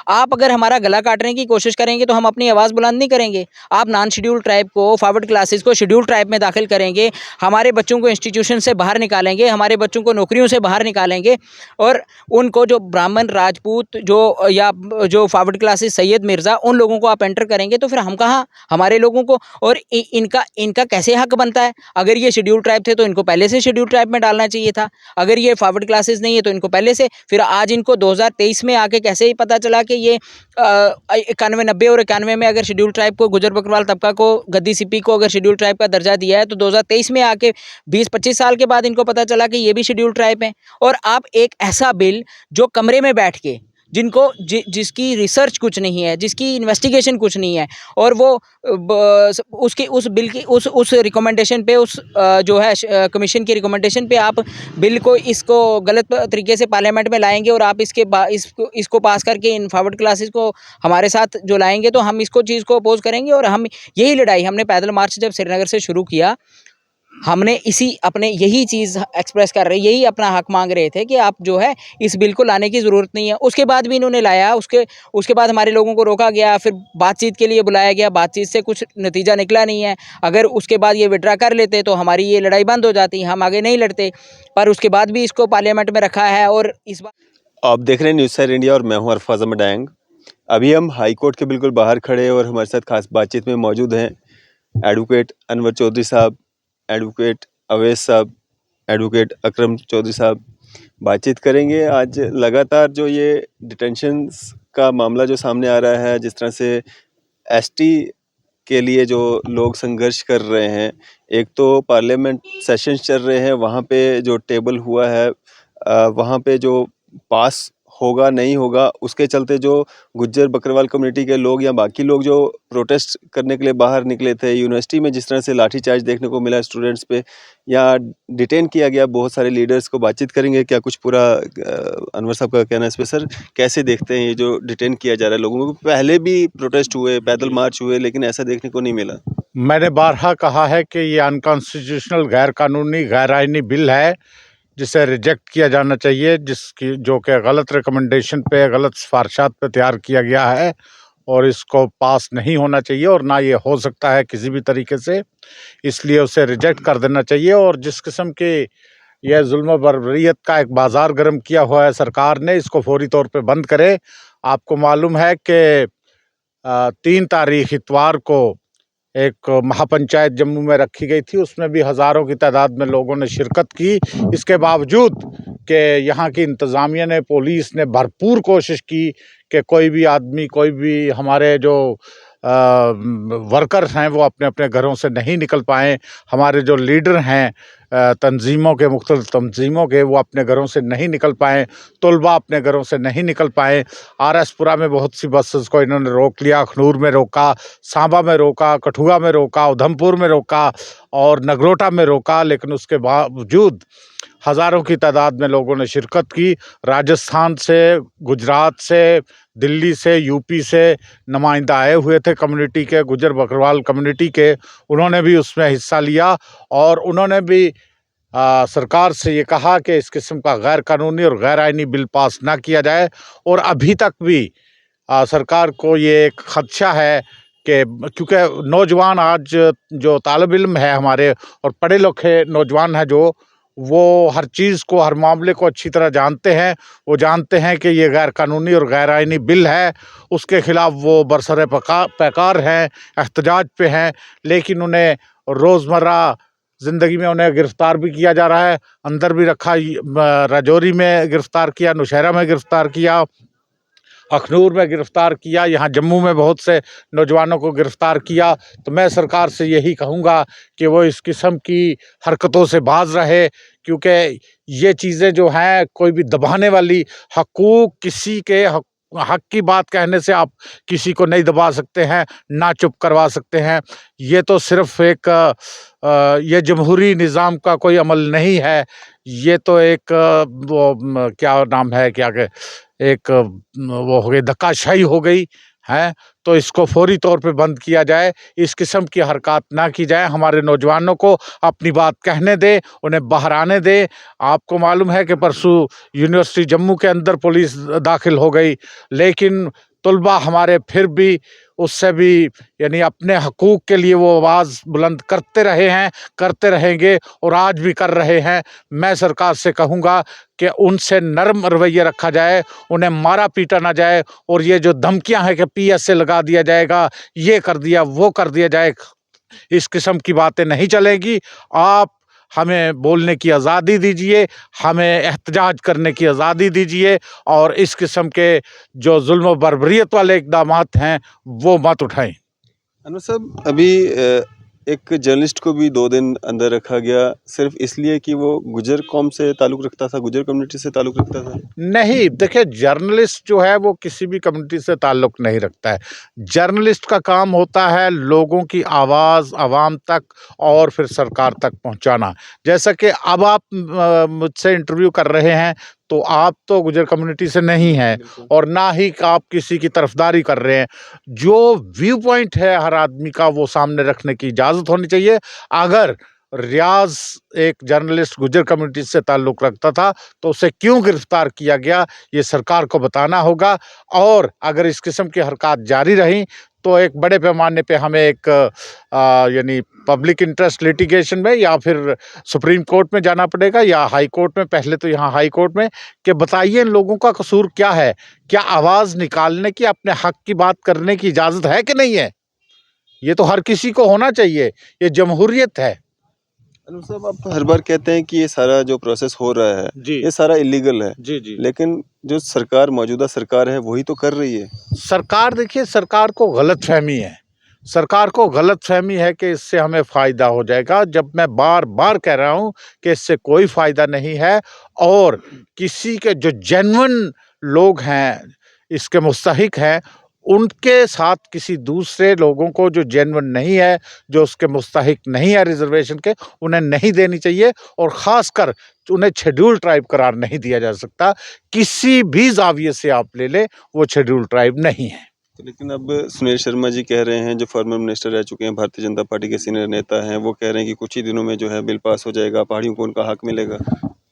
आप अगर हमारा गला काटने की कोशिश करेंगे तो हम अपनी आवाज़ बुलंद नहीं करेंगे। आप नॉन शेड्यूल ट्राइब को, फॉरवर्ड क्लासेस को शेड्यूल ट्राइब में दाखिल करेंगे, हमारे बच्चों को इंस्टीट्यूशन से बाहर निकालेंगे, हमारे बच्चों को नौकरियों से बाहर निकालेंगे, और उनको जो ब्राह्मण, राजपूत, या जो फॉरवर्ड क्लासेस, सैयद, मिर्ज़ा, उन लोगों को आप एंटर करेंगे तो फिर हम कहाँ, हमारे लोगों को, और इनका इनका कैसे हक बनता है? अगर ये शेड्यूल ट्राइब थे तो इनको पहले से शेड्यूल ट्राइब में डालना चाहिए था। अगर ये फॉरवर्ड क्लासेस नहीं है तो इनको पहले से, फिर आज इनको 2023 में आके कैसे ही पता चला कि ये 91, 90 और 91 में अगर शेड्यूल ट्राइब को, गुजर बकरवाल तबका को, गद्दी सिपी को अगर शेड्यूल ट्राइब का दर्जा दिया है, तो 2023 में आके 20-25 साल के बाद इनको पता चला कि ये भी शेड्यूल ट्राइब है। और आप एक ऐसा बिल जो कमरे में बैठ के, जिसकी रिसर्च कुछ नहीं है, जिसकी इन्वेस्टिगेशन कुछ नहीं है, और वो उसके उस बिल की उस रिकमेंडेशन पे, जो है कमीशन की रिकमेंडेशन पे आप बिल को, इसको गलत तरीके से पार्लियामेंट में लाएंगे, और आप इसको पास करके इन फॉरवर्ड क्लासेस को हमारे साथ जो लाएंगे, तो हम इसको चीज़ को अपोज करेंगे। और हम यही लड़ाई हमने पैदल मार्च जब श्रीनगर से शुरू किया, हमने यही चीज़ एक्सप्रेस कर रहे, यही अपना हक मांग रहे थे कि आप जो है इस बिल को लाने की ज़रूरत नहीं है। उसके बाद भी इन्होंने लाया, उसके बाद हमारे लोगों को रोका गया, फिर बातचीत के लिए बुलाया गया, बातचीत से कुछ नतीजा निकला नहीं है। अगर उसके बाद ये विड्रा कर लेते तो हमारी ये लड़ाई बंद हो जाती, हम आगे नहीं लड़ते, पर उसके बाद भी इसको पार्लियामेंट में रखा है। और इस बार आप देख रहे हैं न्यूज़ सर इंडिया और मैं हूं अरफाज अहमद डैंग। अभी हम हाई कोर्ट के बिल्कुल बाहर खड़े हैं और हमारे साथ खास बातचीत में मौजूद हैं एडवोकेट अनवर चौधरी साहब, एडवोकेट अवैस साहब, एडवोकेट अकरम चौधरी साहब। बातचीत करेंगे आज लगातार जो ये डिटेंशंस का मामला जो सामने आ रहा है, जिस तरह से एसटी के लिए जो लोग संघर्ष कर रहे हैं। एक तो पार्लियामेंट सेशंस चल रहे हैं, वहाँ पे जो टेबल हुआ है, वहाँ पे जो पास होगा नहीं होगा, उसके चलते जो गुज्जर बकरवाल कम्युनिटी के लोग या बाकी लोग जो प्रोटेस्ट करने के लिए बाहर निकले थे, यूनिवर्सिटी में जिस तरह से लाठीचार्ज देखने को मिला स्टूडेंट्स पे, या डिटेन किया गया बहुत सारे लीडर्स को। बातचीत करेंगे क्या कुछ पूरा अनवर साहब का कहना है इस पर। सर, कैसे देखते हैं ये जो डिटेन किया जा रहा है लोगों को? पहले भी प्रोटेस्ट हुए, पैदल मार्च हुए, लेकिन ऐसा देखने को नहीं मिला। मैंने बारहा कहा है कि ये अनकॉन्स्टिट्यूशनल, गैर कानूनी, गैर आईनी बिल है, जिसे रिजेक्ट किया जाना चाहिए, जो कि गलत रिकमेंडेशन पे, गलत सिफारिशात पे तैयार किया गया है, और इसको पास नहीं होना चाहिए, और ना ये हो सकता है किसी भी तरीके से। इसलिए उसे रिजेक्ट कर देना चाहिए। और जिस किस्म की यह जुल्म बर्बरियत का एक बाजार गर्म किया हुआ है सरकार ने, इसको फौरी तौर पे बंद करे। आपको मालूम है कि 3 तारीख इतवार को एक महापंचायत जम्मू में रखी गई थी, उसमें भी हज़ारों की तादाद में लोगों ने शिरकत की। इसके बावजूद कि यहाँ की इंतज़ामिया ने, पुलिस ने भरपूर कोशिश की कि कोई भी आदमी, कोई भी हमारे जो वर्कर्स हैं वो अपने अपने घरों से नहीं निकल पाएँ। हमारे जो लीडर हैं तंजीमों के, मुख्तलिफ तंजीमों के, वो अपने घरों से नहीं निकल पाएँ। तलबा अपने घरों से नहीं निकल पाए। आरएसपुरा में बहुत सी बसेस को इन्होंने रोक लिया, अखनूर में रोका, सांबा में रोका, कठुआ में रोका, उधमपुर में रोका और नगरोटा में रोका। लेकिन उसके बावजूद हज़ारों की तादाद में लोगों ने शिरकत की। राजस्थान से, गुजरात से, दिल्ली से, यूपी से नुमाइंदा आए हुए थे कम्युनिटी के, गुजर बकरवाल कम्युनिटी के। उन्होंने भी उसमें हिस्सा लिया और उन्होंने भी सरकार से ये कहा कि इस किस्म का गैर कानूनी और गैर आईनी बिल पास ना किया जाए। और अभी तक भी सरकार को ये एक खदशा है कि क्योंकि नौजवान आज जो तालिब इल्म है हमारे, और पढ़े लिखे नौजवान हैं जो, वो हर चीज़ को, हर मामले को अच्छी तरह जानते हैं। वो जानते हैं कि ये गैर कानूनी और गैर आईनी बिल है, उसके ख़िलाफ़ वो बरसरे पैकार हैं, एहतजाज पे हैं। लेकिन उन्हें रोज़मर्रा ज़िंदगी में उन्हें गिरफ़्तार भी किया जा रहा है, अंदर भी रखा, राजौरी में गिरफ़्तार किया, नौशहरा में गिरफ़्तार किया, अखनूर में गिरफ़्तार किया, यहाँ जम्मू में बहुत से नौजवानों को गिरफ़्तार किया। तो मैं सरकार से यही कहूँगा कि वो इस किस्म की हरकतों से बाज रहे, क्योंकि ये चीज़ें जो हैं कोई भी दबाने वाली, हकूक़, किसी के हक की बात कहने से आप किसी को नहीं दबा सकते हैं, ना चुप करवा सकते हैं। ये तो सिर्फ़ एक ये जमहूरी निज़ाम का कोई अमल नहीं है, ये तो एक वो क्या नाम है, क्या के एक वो हो गई, धक्काशाही हो गई है। तो इसको फौरी तौर पे बंद किया जाए, इस किस्म की हरकत ना की जाए। हमारे नौजवानों को अपनी बात कहने दें, उन्हें बाहर आने दें। आपको मालूम है कि परसों यूनिवर्सिटी जम्मू के अंदर पुलिस दाखिल हो गई, लेकिन तलबा हमारे फिर भी उससे भी यानी अपने हकूक़ के लिए वो आवाज़ बुलंद करते रहे हैं, करते रहेंगे और आज भी कर रहे हैं। मैं सरकार से कहूँगा कि उनसे नरम रवैया रखा जाए, उन्हें मारा पीटा ना जाए और ये जो धमकियाँ हैं कि पीएस से लगा दिया जाएगा, ये कर दिया, वो कर दिया जाए, इस किस्म की बातें नहीं चलेगी। आप हमें बोलने की आज़ादी दीजिए, हमें एहतजाज करने की आज़ादी दीजिए और इस किस्म के जो जुल्म बर्बरियत वाले इक़दामात हैं, वो मत उठाएँ। अनवर साहब, अभी एक जर्नलिस्ट को भी 2 दिन अंदर रखा गया सिर्फ इसलिए कि वो गुजर कौम से ताल्लुक़ रखता था, गुजर कम्युनिटी से ताल्लुक़ रखता था। नहीं, देखिए जर्नलिस्ट जो है वो किसी भी कम्युनिटी से ताल्लुक़ नहीं रखता है। जर्नलिस्ट का काम होता है लोगों की आवाज़ आवाम तक और फिर सरकार तक पहुँचाना। जैसा कि अब आप मुझसे इंटरव्यू कर रहे हैं, तो आप तो गुजर कम्युनिटी से नहीं हैं और ना ही आप किसी की तरफदारी कर रहे हैं। जो व्यू पॉइंट है हर आदमी का, वो सामने रखने की इजाज़त होनी चाहिए। अगर रियाज़ एक जर्नलिस्ट गुजर कम्युनिटी से ताल्लुक़ रखता था, तो उसे क्यों गिरफ़्तार किया गया, ये सरकार को बताना होगा। और अगर इस किस्म की हरकत जारी रहीं, तो एक बड़े पैमाने पे हमें एक यानी पब्लिक इंटरेस्ट लिटिगेशन में या फिर सुप्रीम कोर्ट में जाना पड़ेगा या हाई कोर्ट में, पहले तो यहाँ हाई कोर्ट में, कि बताइए इन लोगों का कसूर क्या है? क्या आवाज़ निकालने की, अपने हक़ की बात करने की इजाज़त है कि नहीं है? ये तो हर किसी को होना चाहिए, ये जमहूरियत है। अनवर साहब, आप हर बार कहते हैं कि ये सारा जो प्रोसेस हो रहा है, जी। ये सारा इल्लीगल है। जी, जी। लेकिन जो सरकार, मौजूदा सरकार है, वही तो कर रही है। सरकार, देखिए सरकार को गलतफ़हमी है। सरकार को गलतफ़हमी है कि इससे हमें फ़ायदा हो जाएगा, जब मैं बार-बार कह रहा हूँ कि इससे कोई फ़ायदा नहीं है और किसी के जो जेन्युइन लोग हैं, इसके मुस्तहिक हैं, उनके साथ किसी दूसरे लोगों को जो जेन्युइन नहीं है, जो उसके मुस्तहिक नहीं है रिज़र्वेशन के, उन्हें नहीं देनी चाहिए और ख़ासकर उन्हें शेड्यूल्ड ट्राइब करार नहीं दिया जा सकता। किसी भी ज़ाविये से आप ले लें, वो शेड्यूल्ड ट्राइब नहीं है। लेकिन अब सुनील शर्मा जी कह रहे हैं, जो फॉर्मर मिनिस्टर रह चुके हैं, भारतीय जनता पार्टी के सीनियर नेता हैं, वो कह रहे हैं कि कुछ ही दिनों में जो है बिल पास हो जाएगा, पहाड़ियों को उनका हक मिलेगा।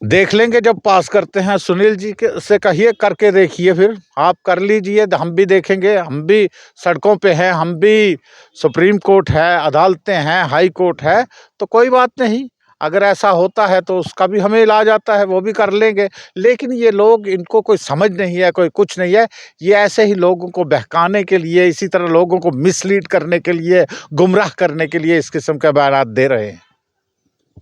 देख लेंगे जब पास करते हैं। सुनील जी के से कहिए, करके देखिए, फिर आप कर लीजिए, हम भी देखेंगे। हम भी सड़कों पे हैं, हम भी, सुप्रीम कोर्ट है, अदालतें हैं, हाई कोर्ट है, तो कोई बात नहीं। अगर ऐसा होता है तो उसका भी हमें इलाज आता है, वो भी कर लेंगे। लेकिन ये लोग, इनको कोई समझ नहीं है, कोई कुछ नहीं है। ये ऐसे ही लोगों को बहकाने के लिए, इसी तरह लोगों को मिसलीड करने के लिए, गुमराह करने के लिए इस किस्म के बयानात दे रहे हैं।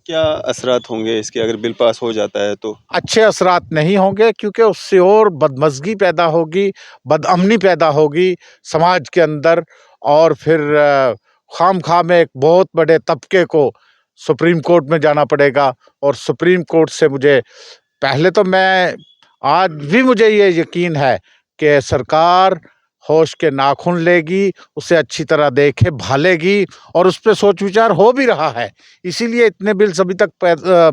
क्या असरात होंगे इसके अगर बिल पास हो जाता है तो? अच्छे असरात नहीं होंगे, क्योंकि उससे और बदमज़गी पैदा होगी, बदअमनी पैदा होगी समाज के अंदर और फिर खामखा में एक बहुत बड़े तबके को सुप्रीम कोर्ट में जाना पड़ेगा। और सुप्रीम कोर्ट से मुझे, पहले तो मैं, आज भी मुझे ये यकीन है कि सरकार होश के नाखून लेगी, उसे अच्छी तरह देखे भालेगी और उस पे सोच विचार हो भी रहा है। इसीलिए इतने बिल्स अभी तक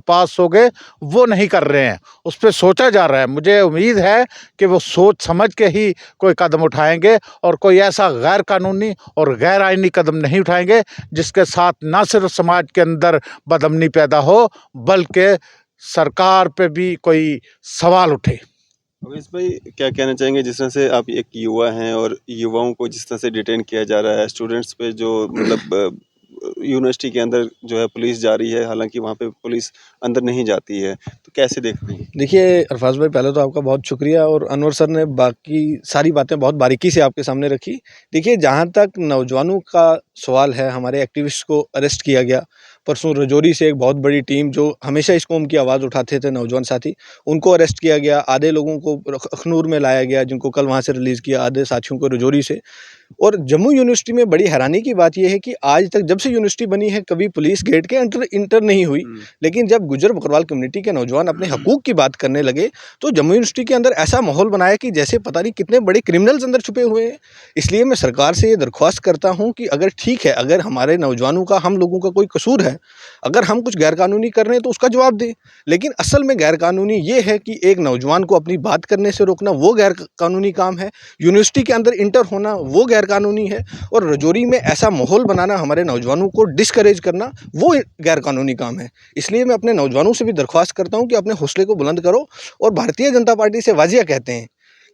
पास हो गए, वो नहीं कर रहे हैं, उस पे सोचा जा रहा है। मुझे उम्मीद है कि वो सोच समझ के ही कोई कदम उठाएंगे और कोई ऐसा गैर कानूनी और गैर आइनी कदम नहीं उठाएंगे जिसके साथ ना सिर्फ समाज के अंदर बदअमनी पैदा हो, बल्कि सरकार पे भी कोई सवाल उठे। अवैस भाई, क्या कहना चाहेंगे, जिस तरह से आप एक युवा हैं और युवाओं को जिस तरह से डिटेन किया जा रहा है, स्टूडेंट्स पे जो मतलब यूनिवर्सिटी के अंदर जो है पुलिस जा रही है, हालांकि वहाँ पे पुलिस अंदर नहीं जाती है, तो कैसे देखते हैं? देखिए अरफाज भाई, पहले तो आपका बहुत शुक्रिया, और अनवर सर ने बाकी सारी बातें बहुत बारीकी से आपके सामने रखी। देखिए, जहाँ तक नौजवानों का सवाल है, हमारे एक्टिविस्ट को अरेस्ट किया गया परसों। रजौरी से एक बहुत बड़ी टीम जो हमेशा इस कौम की आवाज़ उठाते थे, नौजवान साथी, उनको अरेस्ट किया गया। आधे लोगों को अखनूर में लाया गया, जिनको कल वहाँ से रिलीज़ किया, आधे साथियों को रजौरी से। और जम्मू यूनिवर्सिटी में बड़ी हैरानी की बात यह है कि आज तक जब से यूनिवर्सिटी बनी है, कभी पुलिस गेट के इंटर नहीं हुई। लेकिन जब गुजर बकरवाल कम्युनिटी के नौजवान अपने हकूक़ की बात करने लगे, तो जम्मू यूनिवर्सिटी के अंदर ऐसा माहौल बनाया कि जैसे पता नहीं कितने बड़े क्रिमिनल्स अंदर छुपे हुए हैं। इसलिए मैं सरकार से ये दरख्वास्त करता हूँ कि अगर ठीक है, अगर हमारे नौजवानों का, हम लोगों का कोई कसूर है, अगर हम कुछ गैरकानूनी कर रहे हैं तो उसका जवाब दें। लेकिन असल में गैरकानूनी ये है कि एक नौजवान को अपनी बात करने से रोकना, वो गैरकानूनी काम है। यूनिवर्सिटी के अंदर इंटर होना, वो गैरकानूनी है। और रजौरी में ऐसा माहौल बनाना, हमारे नौजवानों को डिस्करेज करना, वो गैरकानूनी काम है। इसलिए मैं अपने नौजवानों से भी दरख्वास्त करता हूँ कि अपने हौसले को बुलंद करो और भारतीय जनता पार्टी से वाजिया कहते हैं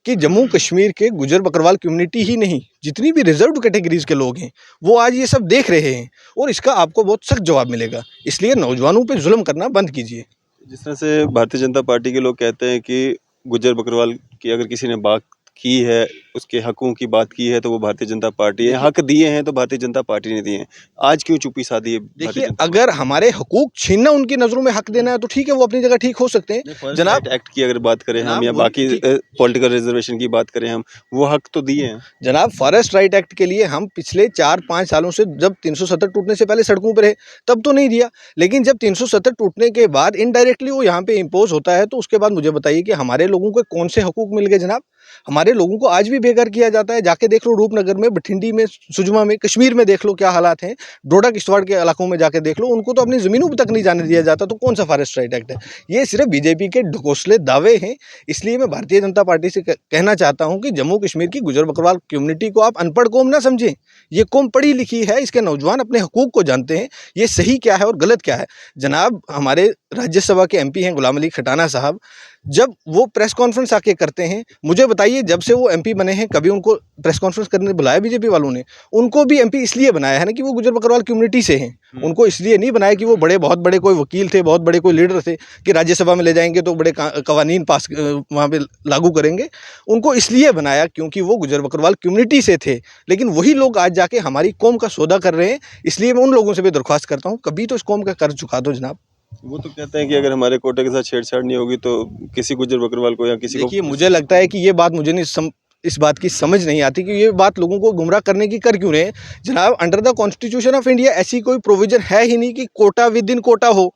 कि जम्मू कश्मीर के गुजर बकरवाल कम्युनिटी ही नहीं, जितनी भी रिजर्व्ड कैटेगरीज के लोग हैं वो आज ये सब देख रहे हैं और इसका आपको बहुत सख्त जवाब मिलेगा। इसलिए नौजवानों पे जुल्म करना बंद कीजिए। जिस तरह से भारतीय जनता पार्टी के लोग कहते हैं कि गुज्जर बकरवाल की अगर किसी ने बात की है, उसके हकों की बात की है, तो वो भारतीय जनता पार्टी है, हक दिए हैं तो भारतीय जनता पार्टी ने दिए हैं। आज क्यों चुप्पी साधी है भारतीय देखिए, जनता अगर हमारे हकूक छीनना उनकी नज़रों में हक देना है तो ठीक है, वो अपनी जगह ठीक हो सकते हैं पार्टी? जनाब। एक्ट की अगर बात करें हम जनाब, या वो बाकी ठीक- पॉलिटिकल रिजर्वेशन की बात करें हम, वो हक तो दिए हैं। जनाब, फॉरेस्ट राइट एक्ट के लिए हम पिछले 4-5 सालों से, जब 370 टूटने से पहले सड़कों पर रहे तब तो नहीं दिया, लेकिन जब 370 टूटने के बाद इनडायरेक्टली वो यहाँ पे इम्पोज होता है, तो उसके बाद मुझे बताइए कि हमारे लोगों को कौन से हकूक मिल गए जनाब? हमारे लोगों को आज भी बेघर किया जाता है। जाके देख लो रूपनगर में, बठिंडी में, सुजमा में, कश्मीर में देख लो क्या हालात हैं। डोडा किश्तवाड़ के इलाकों में जाके देख लो, उनको तो अपनी ज़मीनों तक नहीं जाने दिया जाता। तो कौन सा फॉरेस्ट राइट एक्ट है? ये सिर्फ बीजेपी के ढकोसले दावे हैं। इसलिए मैं भारतीय जनता पार्टी से कहना चाहता हूँ कि जम्मू कश्मीर की गुजर बकरवाल कम्युनिटी को आप अनपढ़ कौम ना समझें। ये कौम पढ़ी लिखी है, इसके नौजवान अपने हकूक़ को जानते हैं, ये सही क्या है और गलत क्या है। जनाब, हमारे राज्यसभा के एमपी हैं गुलाम अली खटाना साहब, जब वो प्रेस कॉन्फ्रेंस आके करते हैं, मुझे बताइए जब से वो एमपी बने हैं कभी उनको प्रेस कॉन्फ्रेंस करने बुलाया बीजेपी वालों ने? उनको भी एमपी इसलिए बनाया है ना कि वो गुजर बकरवाल कम्युनिटी से हैं। उनको इसलिए नहीं बनाया कि वो बहुत बड़े कोई वकील थे, बहुत बड़े कोई लीडर थे कि राज्यसभा में ले जाएंगे तो बड़े कवानीन पास वहाँ पे लागू करेंगे। उनको इसलिए बनाया क्योंकि वो गुजर बकरवाल कम्युनिटी से थे। लेकिन वही लोग आज जाके हमारी कौम का सौदा कर रहे हैं। इसलिए मैं उन लोगों से भी दरख्वास्त करता हूँ, कभी तो इस कौम का कर्ज चुका दो जनाब। वो तो कहते हैं कि अगर हमारे कोटे के साथ छेड़छाड़ नहीं होगी तो किसी गुज्जर बकरवाल को या किसी को देखिए, मुझे लगता है कि ये बात मुझे नहीं इस बात की समझ नहीं आती कि ये बात लोगों को गुमराह करने की कर क्यों रहे हैं। जनाब, under the constitution of India ऐसी कोई प्रोविजन है ही नहीं कि कोटा विद इन कोटा हो।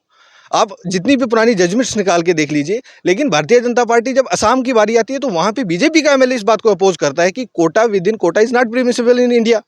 आप जितनी भी पुरानी जजमेंट्स निकाल के देख लीजिए। लेकिन भारतीय जनता पार्टी जब असम की बारी आती है तो वहाँ पे बीजेपी का एमएलए इस बात को अपोज करता है कि quota within quota is not permissible in India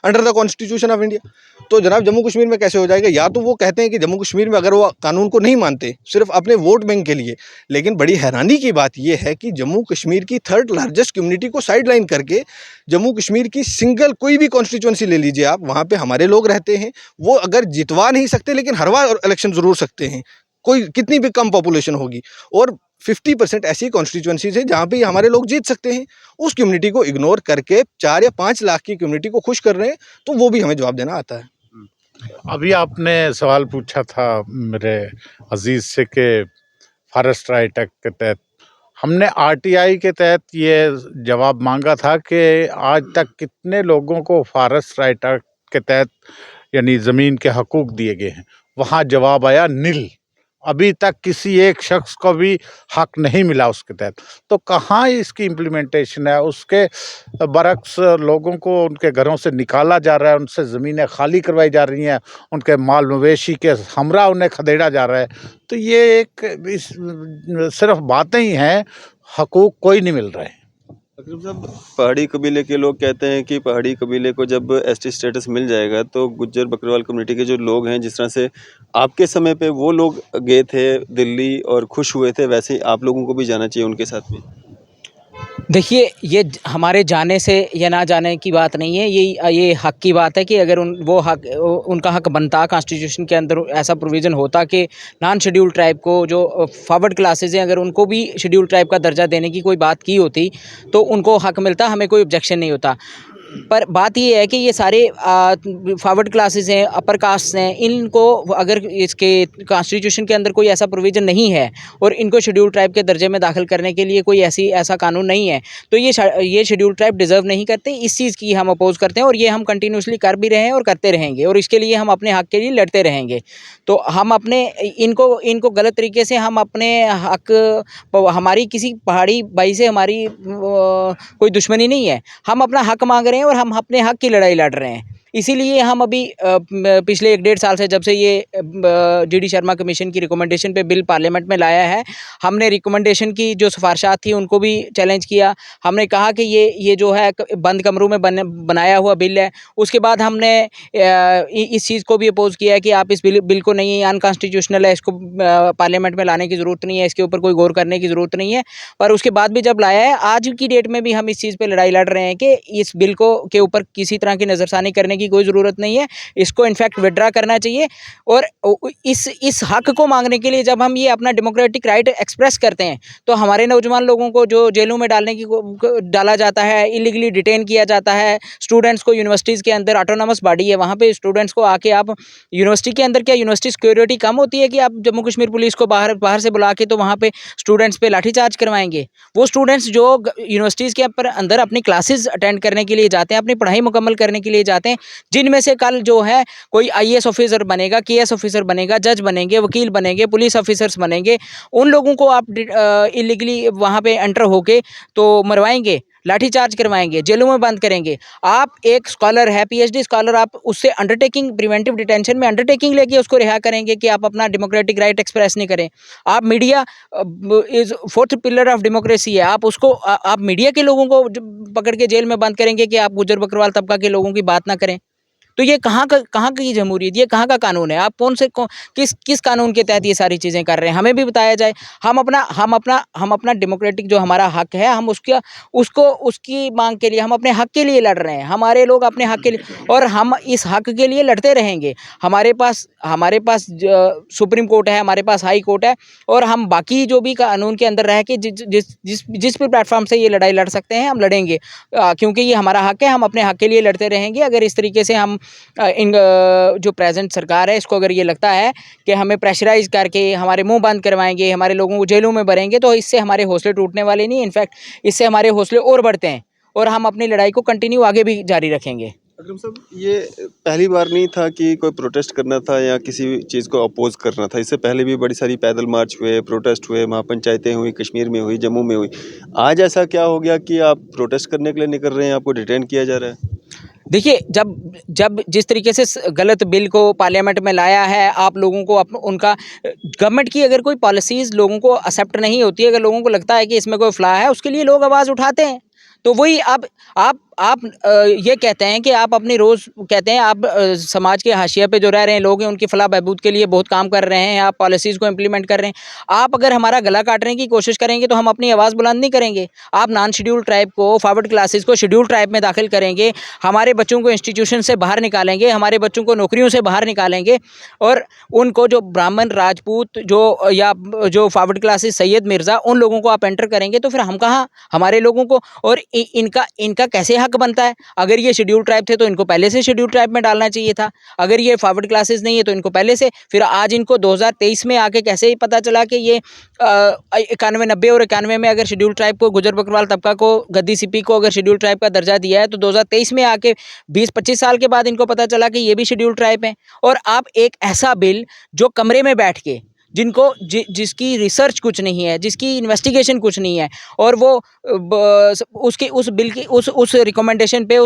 under the constitution of India. तो जनाब, जम्मू कश्मीर में कैसे हो जाएगा? या तो वो कहते हैं कि जम्मू कश्मीर में अगर वो कानून को नहीं मानते सिर्फ अपने वोट बैंक के लिए, लेकिन बड़ी हैरानी की बात यह है कि जम्मू कश्मीर की 3rd लार्जेस्ट कम्युनिटी को साइडलाइन करके जम्मू कश्मीर की सिंगल कोई भी कॉन्स्टिट्यूंसी ले लीजिए आप, वहाँ पे हमारे लोग रहते हैं। वो अगर जितवा नहीं सकते लेकिन हरवा इलेक्शन ज़रूर सकते हैं, कोई कितनी भी कम पॉपुलेशन होगी। और 50% ऐसी कॉन्स्टिट्यूंसीज है जहाँ पे हमारे लोग जीत सकते हैं। उस कम्युनिटी को इग्नोर करके 4 या 5 लाख की कम्युनिटी को खुश कर रहे हैं, तो वो भी हमें जवाब देना आता है। अभी आपने सवाल पूछा था मेरे अजीज़ से कि फॉरेस्ट राइट एक्ट के तहत हमने आरटीआई के तहत ये जवाब मांगा था कि आज तक कितने लोगों को फॉरेस्ट राइट एक्ट के तहत यानी ज़मीन के हकूक़ दिए गए हैं। वहाँ जवाब आया नील। अभी तक किसी एक शख्स को भी हक नहीं मिला उसके तहत। तो कहाँ इसकी इम्प्लीमेंटेशन है? उसके बरक्स लोगों को उनके घरों से निकाला जा रहा है, उनसे ज़मीनें खाली करवाई जा रही हैं, उनके माल मवेशी के हमरा उन्हें खदेड़ा जा रहा है। तो ये एक सिर्फ बातें ही हैं, हकूक़ कोई नहीं मिल रहे हैं। अकरम साहब, पहाड़ी कबीले के लोग कहते हैं कि पहाड़ी कबीले को जब एसटी स्टेटस मिल जाएगा तो गुज्जर बकरवाल कम्युनिटी के जो लोग हैं, जिस तरह से आपके समय पे वो लोग गए थे दिल्ली और खुश हुए थे, वैसे ही आप लोगों को भी जाना चाहिए उनके साथ में। देखिए, ये हमारे जाने से या ना जाने की बात नहीं है, ये हक की बात है कि अगर उनका हक बनता, कॉन्स्टिट्यूशन के अंदर ऐसा प्रोविज़न होता कि नॉन शेड्यूल ट्राइब को जो फॉरवर्ड क्लासेस हैं, अगर उनको भी शेड्यूल ट्राइब का दर्जा देने की कोई बात की होती तो उनको हक मिलता, हमें कोई ऑब्जेक्शन नहीं होता। पर बात ये है कि ये सारे फॉरवर्ड क्लासेस हैं, अपर कास्ट हैं, इनको अगर इसके कॉन्स्टिट्यूशन के अंदर कोई ऐसा प्रोविज़न नहीं है और इनको शेड्यूल ट्राइब के दर्जे में दाखिल करने के लिए कोई ऐसा कानून नहीं है, तो ये शेड्यूल ट्राइब डिज़र्व नहीं करते। इस चीज़ की हम अपोज़ करते हैं और ये हम कंटिन्यूसली कर भी रहे हैं और करते रहेंगे और इसके लिए हम अपने हक़ के लिए लड़ते रहेंगे। तो हम अपने इनको गलत तरीके से हम अपने हक़, हमारी किसी पहाड़ी भाई से हमारी कोई दुश्मनी नहीं है, हम अपना हक़ मांग रहे हैं और हम अपने हक़ की लड़ाई लड़ रहे हैं। इसीलिए हम अभी पिछले 1-1.5 साल से जब से ये जीडी शर्मा कमीशन की रिकमेंडेशन पे बिल पार्लियामेंट में लाया है, हमने रिकमेंडेशन की जो सिफारिशात थी उनको भी चैलेंज किया। हमने कहा कि ये जो है बंद कमरों में बनाया हुआ बिल है। उसके बाद हमने इस चीज़ को भी अपोज़ किया है कि आप इस बिल को नहीं, अनकॉन्स्टिट्यूशनल है, इसको पार्लियामेंट में लाने की ज़रूरत नहीं है, इसके ऊपर कोई गौर करने की ज़रूरत नहीं है। पर उसके बाद भी जब लाया है, आज की डेट में भी हम इस चीज़ पर लड़ाई लड़ रहे हैं कि इस बिल के ऊपर किसी तरह की नज़रसानी करने की कोई ज़रूरत नहीं है, इसको इनफैक्ट विड्रा करना चाहिए। और इस हक को मांगने के लिए जब हम ये अपना डेमोक्रेटिक राइट एक्सप्रेस करते हैं तो हमारे नौजवान लोगों को जो जेलों में डाला जाता है, इलीगली डिटेन किया जाता है, स्टूडेंट्स को यूनिवर्सिटीज़ के अंदर ऑटोनॉमस बॉडी है, वहाँ पे स्टूडेंट्स को आके आप यूनिवर्सिटी के अंदर, क्या यूनिवर्सिटी सिक्योरिटी कम होती है कि आप जम्मू कश्मीर पुलिस को बाहर से बुला के तो वहाँ पे स्टूडेंट्स पे लाठीचार्ज करवाएंगे? वो स्टूडेंट्स जो यूनिवर्सिटीज़ के अंदर अपनी क्लासेस अटेंड करने के लिए जाते हैं, अपनी पढ़ाई मुकम्मल करने के लिए जाते हैं, जिनमें से कल जो है कोई IAS ऑफिसर बनेगा, KS ऑफिसर बनेगा, जज बनेंगे, वकील बनेंगे, पुलिस ऑफिसर्स बनेंगे, उन लोगों को आप इलीगली वहाँ पे एंटर होके तो मरवाएंगे, लाठीचार्ज करवाएंगे, जेलों में बंद करेंगे। आप एक स्कॉलर है, PhD स्कॉलर, आप उससे अंडरटेकिंग, प्रिवेंटिव डिटेंशन में अंडरटेकिंग लेके उसको रिहा करेंगे कि आप अपना डेमोक्रेटिक राइट एक्सप्रेस नहीं करें। आप media is fourth pillar of democracy है, आप उसको आप मीडिया के लोगों को पकड़ के जेल में बंद करेंगे कि आप गुजर बकरवाल तबका के लोगों की बात ना करें। तो ये कहाँ की जमहूरियत, ये कहाँ का कानून है? आप किस कानून के तहत ये सारी चीज़ें कर रहे हैं? हमें भी बताया जाए। हम अपना डेमोक्रेटिक जो हमारा हक है, हम उसकी मांग के लिए, हम अपने हक के लिए लड़ रहे हैं। हमारे लोग अपने हक के लिए, और हम इस हक के लिए लड़ते रहेंगे। हमारे पास सुप्रीम कोर्ट है, हमारे पास हाई कोर्ट है, और हम बाकी जो भी कानून के अंदर रह के जिस भी प्लेटफॉर्म से ये लड़ाई लड़ सकते हैं, हम लड़ेंगे, क्योंकि ये हमारा हक है। हम अपने हक के लिए लड़ते रहेंगे। अगर इस तरीके से हम जो प्रेजेंट सरकार है, इसको अगर ये लगता है कि हमें प्रेशराइज करके हमारे मुंह बंद करवाएंगे, हमारे लोगों को जेलों में भरेंगे, तो इससे हमारे हौसले टूटने वाले नहीं, इनफैक्ट इससे हमारे हौसले और बढ़ते हैं, और हम अपनी लड़ाई को कंटिन्यू आगे भी जारी रखेंगे। अकरम साहब, ये पहली बार नहीं था कि कोई प्रोटेस्ट करना था या किसी चीज़ को अपोज करना था। इससे पहले भी बड़ी सारी पैदल मार्च हुए, प्रोटेस्ट हुए, महापंचायतें हुई, कश्मीर में हुई, जम्मू में हुई। आज ऐसा क्या हो गया कि आप प्रोटेस्ट करने के लिए निकल रहे हैं, आपको डिटेन किया जा रहा है? देखिए, जब जिस तरीके से गलत बिल को पार्लियामेंट में लाया है, आप लोगों को उनका गवर्नमेंट की अगर कोई पॉलिसीज़ लोगों को एक्सेप्ट नहीं होती है, अगर लोगों को लगता है कि इसमें कोई फ्लॉ है, उसके लिए लोग आवाज़ उठाते हैं। तो वही आप ये कहते हैं कि आप अपनी रोज़ कहते हैं आप समाज के हाशिए पे जो रह रहे हैं लोग हैं, उनकी फलाह बहबूद के लिए बहुत काम कर रहे हैं, आप पॉलिसीज़ को इम्प्लीमेंट कर रहे हैं। आप अगर हमारा गला काटने की कोशिश करेंगे तो हम अपनी आवाज़ बुलंद नहीं करेंगे। आप नॉन शेड्यूल ट्राइब को, फॉरवर्ड क्लासेस को शेड्यूल ट्राइब में दाखिल करेंगे, हमारे बच्चों को इंस्टीट्यूशन से बाहर निकालेंगे, हमारे बच्चों को नौकरियों से बाहर निकालेंगे, और उनको जो ब्राह्मण, राजपूत, जो फॉरवर्ड क्लासेस, सैयद, मिर्ज़ा, उन लोगों को आप एंटर करेंगे, तो फिर हम कहाँ, हमारे लोगों को, और इनका कैसे हक बनता है? अगर ये शेड्यूल ट्राइब थे तो इनको पहले से शेड्यूल ट्राइब में डालना चाहिए था। अगर ये फॉरवर्ड क्लासेस नहीं है तो इनको पहले से, फिर आज इनको 2023 में आके कैसे ही पता चला कि ये 91, 90 और 91 में अगर शेड्यूल ट्राइब को, गुजर बकरवाल तबका को, गद्दी सिपी को अगर शेड्यूल ट्राइब का दर्जा दिया है, तो 2023 में आके 20-25 साल के बाद इनको पता चला कि ये भी शेड्यूल ट्राइब है। और आप एक ऐसा बिल जो कमरे में बैठ के, जिसकी रिसर्च कुछ नहीं है, जिसकी इन्वेस्टिगेशन कुछ नहीं है, और वो उस बिल की उस रिकमेंडेशन पे,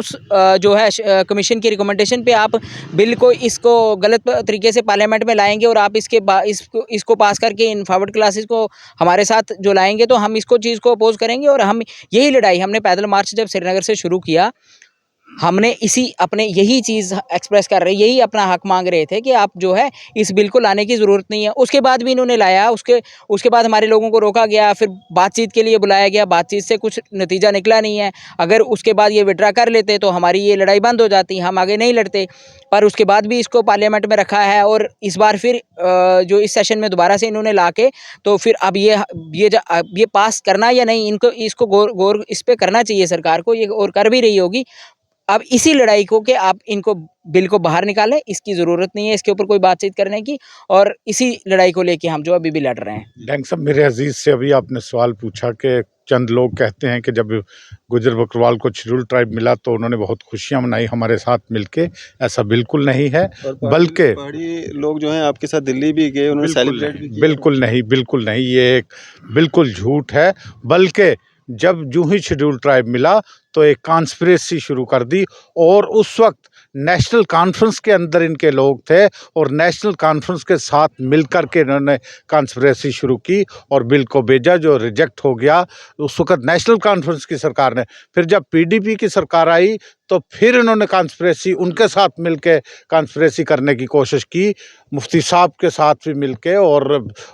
जो है कमीशन की रिकमेंडेशन पे आप बिल को, इसको गलत तरीके से पार्लियामेंट में लाएंगे, और आप इसको पास करके इन फॉरवर्ड क्लासेस को हमारे साथ जो लाएंगे, तो हम इसको चीज़ को अपोज करेंगे। और हम यही लड़ाई, हमने पैदल मार्च जब श्रीनगर से शुरू किया, हमने यही चीज़ एक्सप्रेस कर रहे, यही अपना हक मांग रहे थे कि आप जो है इस बिल को लाने की ज़रूरत नहीं है। उसके बाद भी इन्होंने लाया, उसके बाद हमारे लोगों को रोका गया, फिर बातचीत के लिए बुलाया गया, बातचीत से कुछ नतीजा निकला नहीं है। अगर उसके बाद ये विड्रा कर लेते तो हमारी ये लड़ाई बंद हो जाती, हम आगे नहीं लड़ते, पर उसके बाद भी इसको पार्लियामेंट में रखा है, और इस बार फिर जो इस सेशन में दोबारा से इन्होंने ला के, तो फिर अब ये पास करना या नहीं, इसको गौर इस पर करना चाहिए सरकार को, ये और कर भी रही होगी। अब इसी लड़ाई को कि आप इनको बिल को बाहर निकालें, इसकी ज़रूरत नहीं है इसके ऊपर कोई बातचीत करने की, और इसी लड़ाई को लेके हम जो अभी भी लड़ रहे हैं। डैंग साहब, मेरे अजीज़ से अभी आपने सवाल पूछा कि चंद लोग कहते हैं कि जब गुजर बकरवाल को शेड्यूल ट्राइब मिला तो उन्होंने बहुत खुशियां मनाई हमारे साथ मिलके। ऐसा बिल्कुल नहीं है, बल्कि पहाड़ी लोग जो हैं आपके साथ दिल्ली भी गए, उन्होंने सेलिब्रेट भी किया। बिल्कुल नहीं, ये एक बिल्कुल झूठ है। बल्कि जब जो ही शेड्यूल ट्राइब मिला तो एक कॉन्स्पिरेसी शुरू कर दी, और उस वक्त नेशनल कॉन्फ्रेंस के अंदर इनके लोग थे, और नेशनल कॉन्फ्रेंस के साथ मिलकर के इन्होंने कॉन्स्पिरेसी शुरू की और बिल को भेजा, जो रिजेक्ट हो गया उस वक्त नेशनल कॉन्फ्रेंस की सरकार ने। फिर जब PDP की सरकार आई तो फिर इन्होंने कॉन्स्पिरेसी उनके साथ मिलके कॉन्स्पिरेसी करने की कोशिश की, मुफ्ती साहब के साथ भी मिलके और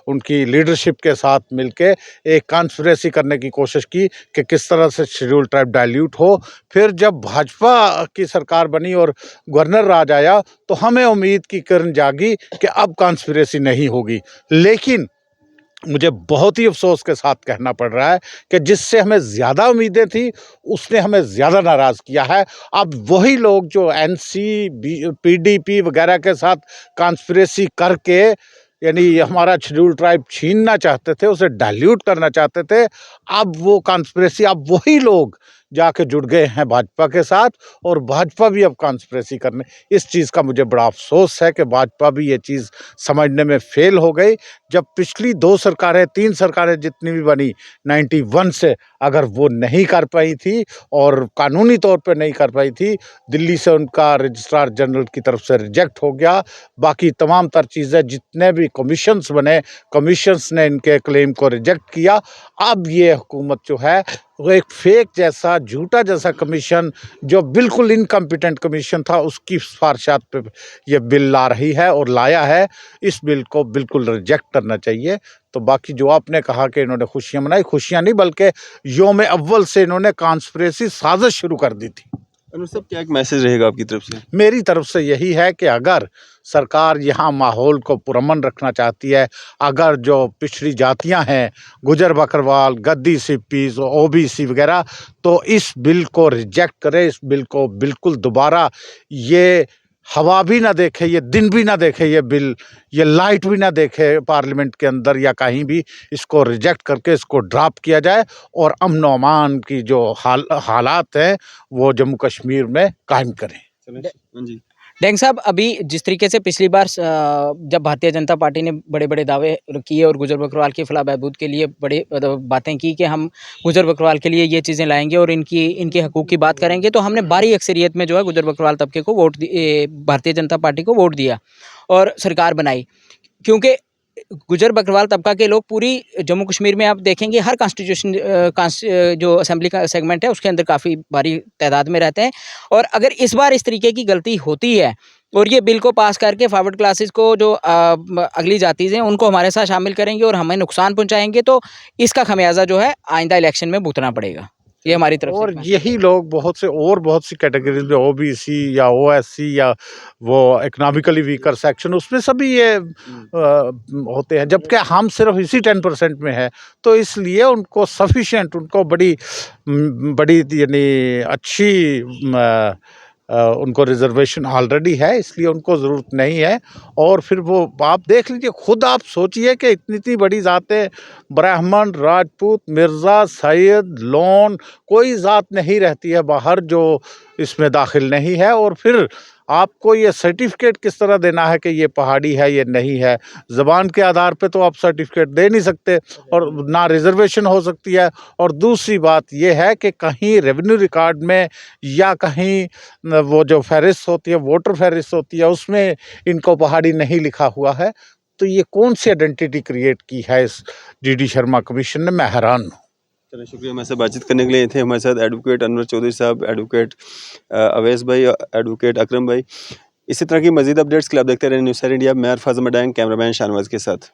उनकी लीडरशिप के साथ मिलके एक कॉन्स्पिरेसी करने की कोशिश की कि किस तरह से शेड्यूल ट्राइब डाइल्यूट हो। फिर जब भाजपा की सरकार बनी और गवर्नर राज आया तो हमें उम्मीद की किरण जागी कि अब कॉन्स्पिरेसी नहीं होगी, लेकिन मुझे बहुत ही अफसोस के साथ कहना पड़ रहा है कि जिससे हमें ज़्यादा उम्मीदें थी उसने हमें ज़्यादा नाराज़ किया है। अब वही लोग जो एनसी पीडीपी वगैरह के साथ कॉन्स्पिरेसी करके यानी हमारा शेड्यूल ट्राइब छीनना चाहते थे, उसे डाइल्यूट करना चाहते थे, अब वो कॉन्स्पिरेसी अब वही लोग जाके जुड़ गए हैं भाजपा के साथ और भाजपा भी अब कॉन्स्पिरेसी करने। इस चीज़ का मुझे बड़ा अफसोस है कि भाजपा भी ये चीज़ समझने में फेल हो गई। जब पिछली 2 सरकारें 3 सरकारें जितनी भी बनी 91 से, अगर वो नहीं कर पाई थी और कानूनी तौर पे नहीं कर पाई थी, दिल्ली से उनका रजिस्ट्रार जनरल की तरफ से रिजेक्ट हो गया। बाकी तमाम तर चीज़ें जितने भी कमीशंस बने, कमीशंस ने इनके क्लेम को रिजेक्ट किया। अब ये हुकूमत जो है वो एक फेक जैसा, झूठा जैसा कमीशन जो बिल्कुल इनकम्पिटेंट कमीशन था, उसकी सिफारिशात पे ये बिल ला रही है और लाया है। इस बिल को बिल्कुल रिजेक्ट करना चाहिए। तो बाकी जो आपने कहा कि इन्होंने खुशियां मनाई, खुशियां नहीं बल्कि योम अव्वल से इन्होंने कॉन्स्पिरेसी साजिश शुरू कर दी थी। अनवर साहब, क्या एक मैसेज रहेगा आपकी तरफ से? मेरी तरफ से यही है कि अगर सरकार यहाँ माहौल को पुरअमन रखना चाहती है, अगर जो पिछड़ी जातियाँ हैं, गुजर बकरवाल, गद्दी सिप्पीज़, ओबीसी वगैरह, तो इस बिल को रिजेक्ट करें। इस बिल को बिल्कुल दोबारा ये हवा भी ना देखे, ये दिन भी ना देखे, ये बिल, ये लाइट भी ना देखे पार्लियामेंट के अंदर या कहीं भी। इसको रिजेक्ट करके इसको ड्रॉप किया जाए और अमन व अमान की जो हालात हैं वो जम्मू कश्मीर में कायम करें। हाँ जी। डेंग साहब, अभी जिस तरीके से पिछली बार जब भारतीय जनता पार्टी ने बड़े बड़े दावे किए और गुजर बकरवाल की फलाह बहबूद के लिए बड़े बातें की कि हम गुजर बकरवाल के लिए ये चीज़ें लाएंगे और इनके हकूक़ की बात करेंगे, तो हमने भारी अक्सरियत में जो है गुजर बकरवाल तबके को वोट भारतीय जनता पार्टी को वोट दिया और सरकार बनाई। क्योंकि गुजर बकरवाल तबका के लोग पूरी जम्मू कश्मीर में आप देखेंगे हर जो असेंबली का सेगमेंट है उसके अंदर काफ़ी भारी तादाद में रहते हैं। और अगर इस बार इस तरीके की गलती होती है और ये बिल को पास करके फॉरवर्ड क्लासेस को जो अगली जातीज़ हैं उनको हमारे साथ शामिल करेंगे और हमें नुकसान पहुंचाएंगे, तो इसका खमियाजा जो है आइंदा इलेक्शन में भुगतना पड़ेगा। ये हमारी तरफ और से। यही लोग बहुत सी कैटेगरीज में, ओबीसी या ओएससी या वो इकोनॉमिकली वीकर सेक्शन, उसमें सभी ये होते हैं, जबकि हम सिर्फ इसी 10% में है। तो इसलिए उनको सफिशिएंट, उनको बड़ी यानी अच्छी उनको रिजर्वेशन ऑलरेडी है, इसलिए उनको ज़रूरत नहीं है। और फिर वो आप देख लीजिए, खुद आप सोचिए कि इतनी बड़ी ज़ातें, ब्राह्मण, राजपूत, मिर्ज़ा, सैयद, लोन, कोई ज़ात नहीं रहती है बाहर जो इसमें दाखिल नहीं है। और फिर आपको ये सर्टिफिकेट किस तरह देना है कि ये पहाड़ी है, ये नहीं है? ज़बान के आधार पे तो आप सर्टिफिकेट दे नहीं सकते और ना रिजर्वेशन हो सकती है। और दूसरी बात ये है कि कहीं रेवेन्यू रिकॉर्ड में या कहीं वो जो फहरिस्त होती है, वोटर फहरिस्त होती है, उसमें इनको पहाड़ी नहीं लिखा हुआ है। तो ये कौन सी आइडेंटिटी क्रिएट की है इस जीडी शर्मा कमीशन ने? मैं हैरान हूँ। चलिए, शुक्रिया हमारे साथ बातचीत करने के लिए। थे हमारे साथ एडवोकेट अनवर चौधरी साहब, एडवोकेट अवैस भाई, एडवोकेट अकरम भाई। इसी तरह की मजीद अपडेट्स के लिए आप देखते रहें न्यूज़ इंडिया। मैं अरफाज मडांग, कैमरामैन शाहनवाज के साथ।